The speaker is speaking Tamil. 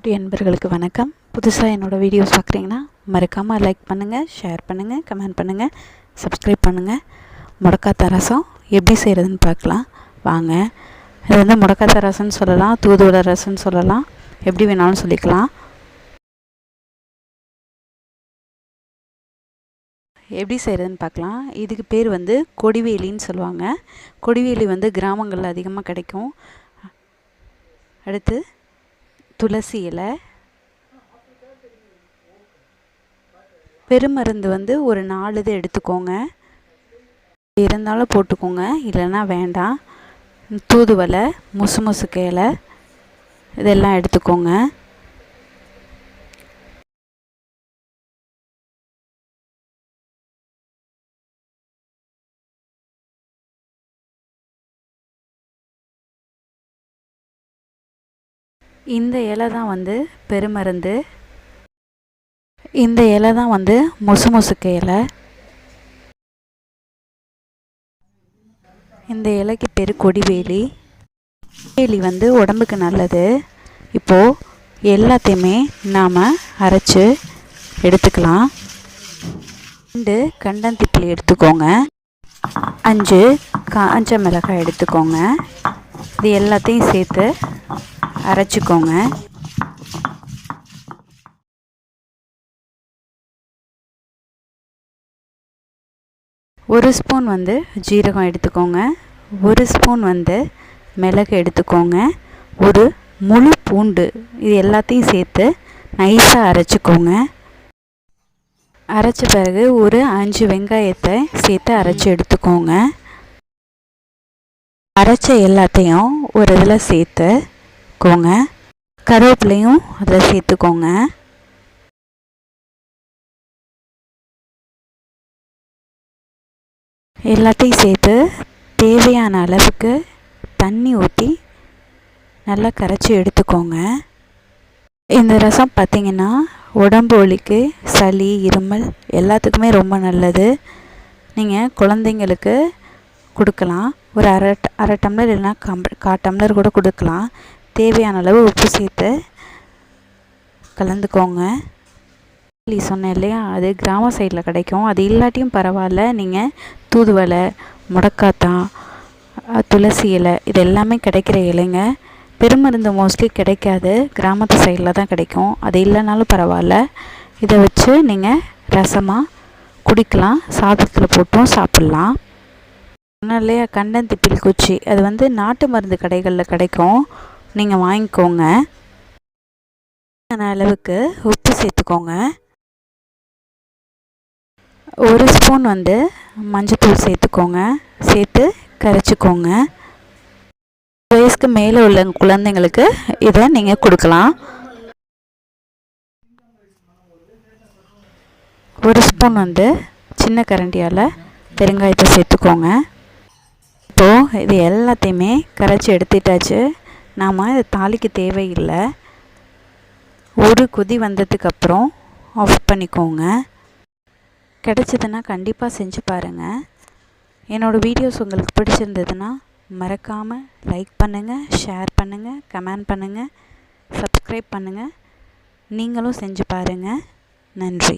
குட்டி நண்பர்களுக்கு வணக்கம். புதுசாக என்னோடய வீடியோஸ் பார்க்குறீங்கன்னா மறக்காமல் லைக் பண்ணுங்கள், ஷேர் பண்ணுங்கள், கமெண்ட் பண்ணுங்கள், சப்ஸ்கிரைப் பண்ணுங்கள். முடக்காத்தான் ரசம் எப்படி செய்கிறதுன்னு பார்க்கலாம் வாங்க. இது வந்து முடக்காத்தான் ரசம்னு சொல்லலாம், தூதுவளை ரசம்னு சொல்லலாம், எப்படி வேணாலும் சொல்லிக்கலாம். எப்படி செய்கிறதுன்னு பார்க்கலாம். இதுக்கு பேர் வந்து கொடிவேலின்னு சொல்லுவாங்க. கொடிவேலி வந்து கிராமங்களில் அதிகமாக கிடைக்கும். அடுத்து துளசி இலை, பெருமருந்து வந்து ஒரு 4 இது எடுத்துக்கோங்க, இருந்தாலும் போட்டுக்கோங்க, இல்லைன்னா வேண்டாம். தூதுவளை, முசுமுசுக்கை இலை இதெல்லாம் எடுத்துக்கோங்க. இந்த இலை தான் வந்து பெருமருந்து, இந்த இலை தான் வந்து முசுமுசுக்கை இலை. இந்த இலைக்கு பேர் கொடிவேலி. வேலி வந்து உடம்புக்கு நல்லது. இப்போது எல்லாத்தையுமே நாம் அரைச்சி எடுத்துக்கலாம். 2 கண்டந்திப்பிலி எடுத்துக்கோங்க, 5 காஞ்ச மிளகாய் எடுத்துக்கோங்க. இது எல்லாத்தையும் சேர்த்து அரைச்சிக்கோங்க. ஒரு ஸ்பூன் வந்து ஜீரகம் எடுத்துக்கோங்க, 1 ஸ்பூன் வந்து மிளகு எடுத்துக்கோங்க, ஒரு முழு பூண்டு, இது எல்லாத்தையும் சேர்த்து நைஸாக அரைச்சிக்கோங்க. அரைச்ச பிறகு ஒரு 5 வெங்காயத்தை சேர்த்து அரைச்சி எடுத்துக்கோங்க. அரைச்ச எல்லாத்தையும் ஒரு இதில் சேர்த்துக்கோங்க. கருவேப்பிலையும் அதில் சேர்த்துக்கோங்க. எல்லாத்தையும் சேர்த்து தேவையான அளவுக்கு தண்ணி ஊற்றி நல்லா கரைச்சி எடுத்துக்கோங்க. இந்த ரசம் பார்த்திங்கன்னா உடம்பு வலிக்கு, சளி, இருமல் எல்லாத்துக்குமே ரொம்ப நல்லது. நீங்கள் குழந்தைங்களுக்கு கொடுக்கலாம். ஒரு அரை டம்ளர் இல்லைன்னா 1/4 டம்ளர் கூட கொடுக்கலாம். தேவையான அளவு உப்பு சேர்த்து கலந்துக்கோங்க. சொன்னேன் இல்லையா, அது கிராம சைடில் கிடைக்கும். அது இல்லாட்டியும் பரவாயில்ல, நீங்கள் தூதுவளை, முடக்காத்தான், துளசி இலை இது எல்லாமே கிடைக்கிற இலைங்க. பெருமருந்து மோஸ்ட்லி கிடைக்காது, கிராமத்து சைடில் தான் கிடைக்கும். அது இல்லைனாலும் பரவாயில்ல, இதை வச்சு நீங்கள் ரசமாக குடிக்கலாம், சாதத்தில் போட்டும் சாப்பிட்லாம். இல்லையா, கண்டந்திப்பிலி குச்சி அது வந்து நாட்டு மருந்து கடைகளில் கிடைக்கும், நீங்கள் வாங்கிக்கோங்க. அளவுக்கு உப்பு சேர்த்துக்கோங்க. 1 ஸ்பூன் வந்து மஞ்சத்தூள் சேர்த்துக்கோங்க. சேர்த்து கரைச்சிக்கோங்க. வயசுக்கு மேலே உள்ள குழந்தைங்களுக்கு இதை நீங்கள் கொடுக்கலாம். 1 ஸ்பூன் வந்து சின்ன கரண்டியால் பெருங்காயத்தை சேர்த்துக்கோங்க. இப்போது இது எல்லாத்தையுமே கரைச்சி எடுத்துட்டாச்சு. நாம் இதை தாளிக்க தேவையில்லை. ஒரு கொதி வந்ததுக்கப்புறம் ஆஃப் பண்ணிக்கோங்க. கிடைச்சதுன்னா கண்டிப்பாக செஞ்சு பாருங்கள். என்னோடய வீடியோஸ் உங்களுக்கு பிடிச்சிருந்ததுன்னா மறக்காமல் லைக் பண்ணுங்கள், ஷேர் பண்ணுங்கள், கமெண்ட் பண்ணுங்கள், சப்ஸ்கிரைப் பண்ணுங்கள். நீங்களும் செஞ்சு பாருங்கள். நன்றி.